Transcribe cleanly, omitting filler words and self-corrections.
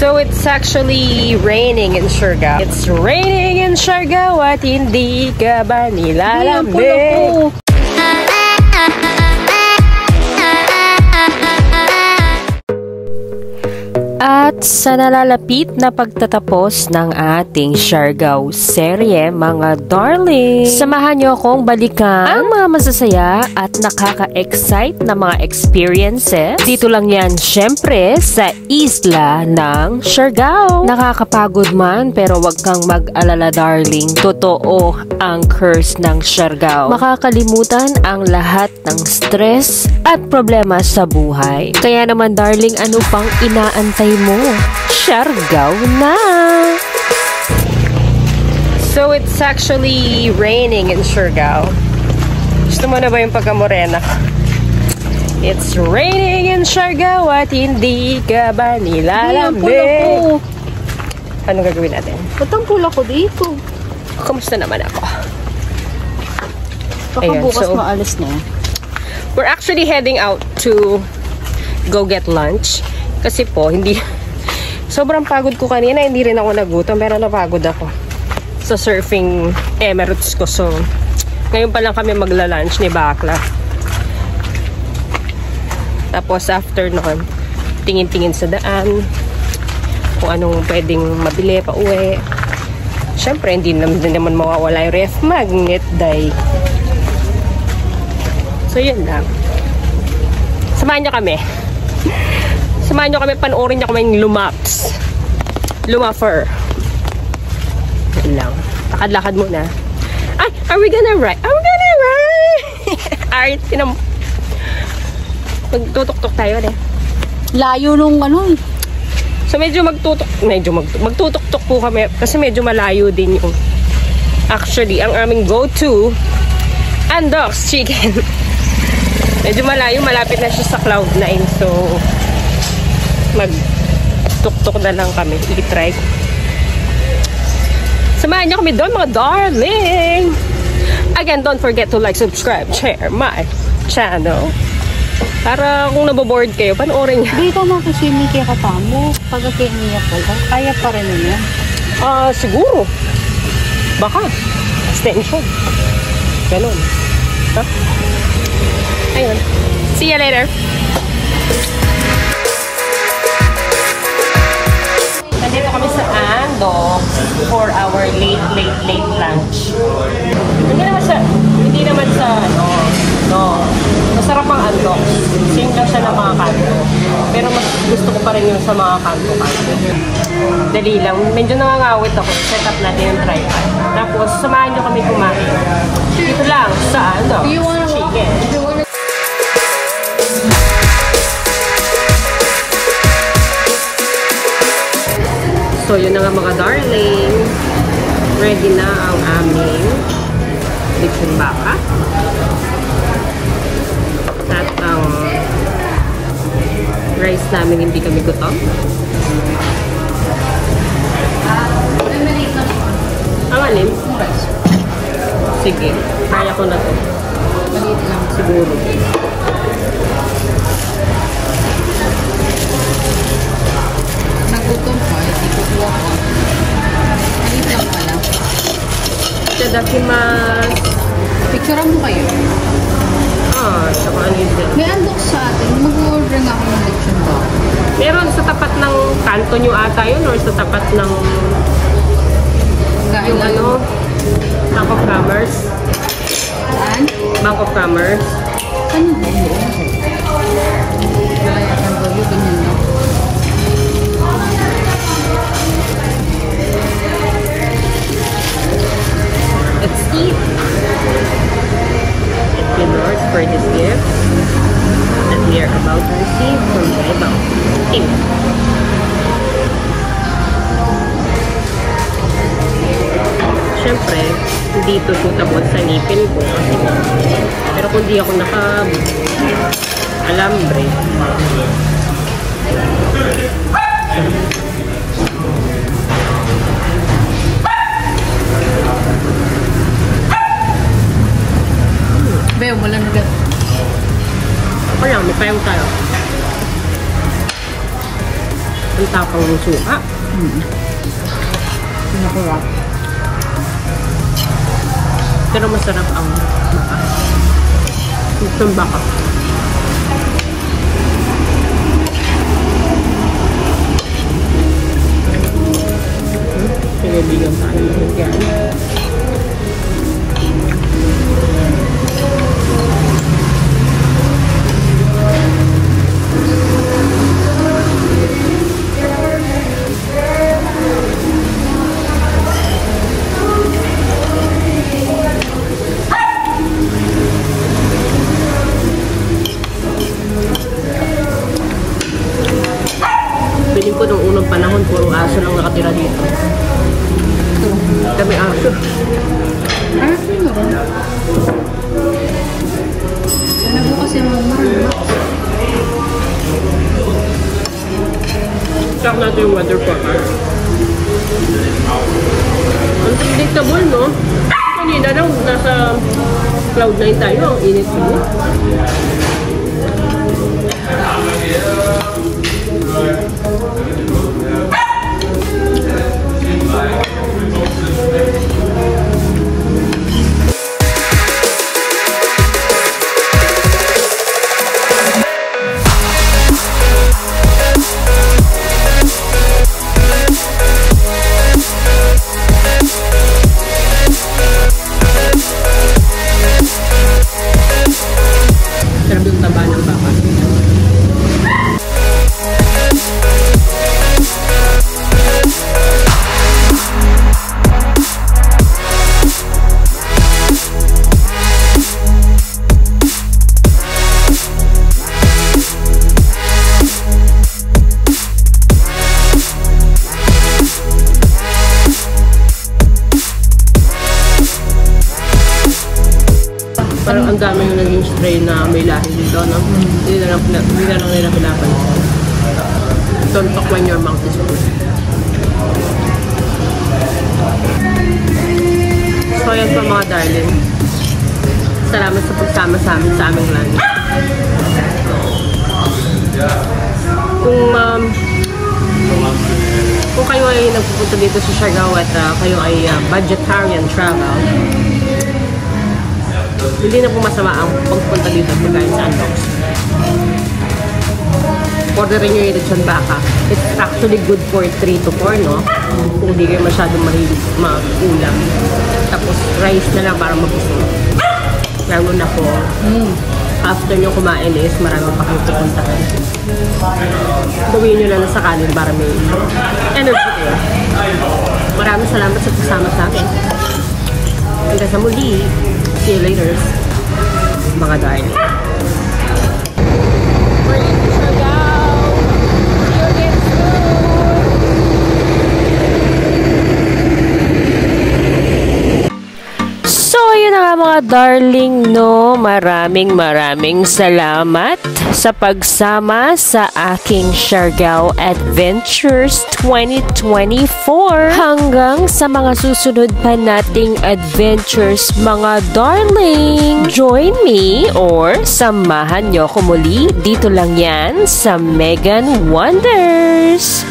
So it's actually raining in Siargao. It's raining in Siargao at hindi ka ba nilalamig? At sa nalalapit na pagtatapos ng ating Siargao serye, mga darling, samahan niyo akong balikan ang mga masasaya at nakaka-excite na mga experiences. Dito lang yan, syempre, sa isla ng Siargao. Nakakapagod man, pero wag kang mag-alala, darling. Totoo ang curse ng Siargao. Makakalimutan ang lahat ng stress at problema sa buhay. Kaya naman, darling, ano pang inaantay mo? Siargao na! So it's actually raining in Siargao. Gusto mo na ba yung pagkamorena? It's raining in Siargao at hindi ka ba nilalamig? Anong gagawin natin? Batang pula ko dito. Kamusta naman ako? Baka Ayan, bukas so, maalis na. We're actually heading out to go get lunch. Kasi po, sobrang pagod ko kanina. Hindi rin ako nagutom, pero napagod ako sa surfing Emirates ko. So, ngayon pa lang kami magla-lunch ni Bakla. Tapos, after nun, tingin-tingin sa daan kung anong pwedeng mabili pa uwi. Siyempre, hindi naman mawawala yung ref magnet, day. So, yun lang. Samahan niyo kami. Samahan nyo kami, panoorin nyo kami lumaps. Lumafer. Yan lang. Lakad-lakad muna. Ay! Are we gonna ride? Are we gonna ride? Alright, magtutok-tok tayo, eh. Layo nung ano eh. So, magtutok-tok po kami. Kasi medyo malayo din yung actually, ang aming go-to Andox Chicken. Medyo malayo, malapit na siya sa Cloud9. So, mag-tuk-tuk na lang kami. I-try. Samahan niyo kami doon, mga darling! Again, don't forget to like, subscribe, share my channel. Para kung naboboard kayo, panoorin niyo. Dito mo kasi may kaya ka mo. Pag kaya pala, kaya pa rin niya. Siguro. Baka. Extension. Ganon. Huh? Ayun. See you later. Nandito kami sa Andox for our late lunch. Hindi naman sa masarap ang Andox. Same lang siya ng mga kanto. Pero mas gusto ko pa rin yung sa mga kanto-kanto. Dali lang. Medyo nangangawit ako. Set up natin yung tripod. Tapos, samahan nyo kami kumain. Dito lang sa Andox Chicken. So, yun na nga mga darling. Ready na ang aming lechon baka. At ang rice namin hindi kami gutom. Ang alin? Sige. Kaya ko na to. Maliit lang. Siguro. Nagutom ka, hindi ko kuha ko. Maliit lang pala. Itadakimasu. Picturean mo kayo. Saka ano yun din. May Andox sa atin. Mag-order nga ako ng lechon ba? Meron sa tapat ng kanto nyo ata yun or sa tapat ng yung ano, Bank of Commerce. Saan? Bank of Commerce. Ano ba yun? Kaya ang gawin, ganyan lang. Let's eat. Thank you, Lord, for this gift that we are about to receive from thy mouth. Amen. Siyempre, hindi ito sutabot sa ngipin ko. Pero kung di ako naka-alambre, Beo, wala na agad. Wala, may payong tayo. Ang tapang ng suka. Nakurap. Pero masarap ang baka. Itong baka. Pinabigyan sa akin ng yan. Piling ko nung unang panahon, puro aso lang nakatira dito. Kami aso. Aso mo rin. Sana po kasi mama. Check natin yung weather forecast. Ang predictable, no? Kanina lang, nasa cloud 9 tayo. Ang init mo. Sarap yung taba ng baka. Parang ang dami yung naging strain na may lahi dito, no? Hindi na lang nila pinapansin. Don't talk when your mouth is full. So, yan po mga darling. Salamat sa pagsama sa amin sa aming lunch. Kung kayo ay nagpupunta dito sa Siargao at kayo ay vegetarian travel, hindi na po masama ang pagpunta dito at magkain sa Andox. Orderin nyo yung lechon baka. It's actually good for 3 to 4, no? Kung hindi kayo masyadong mahilig mag-ulam. Tapos rice na lang para mabusog. Lalo na po, after nyo kumain is marami pa kayo pupuntahan. Gawin nyo lang na sakalin para may energy kayo. Maraming salamat sa pagsama sa akin. Hanggang sa muli. See you later, mga darling. So, yun na nga mga darling, no? Maraming salamat sa pagsama sa aking Siargao Adventures 2024. Hanggang sa mga susunod pa nating adventures, mga darling. Join me or samahan nyo ko muli dito lang yan sa Megan Wonders.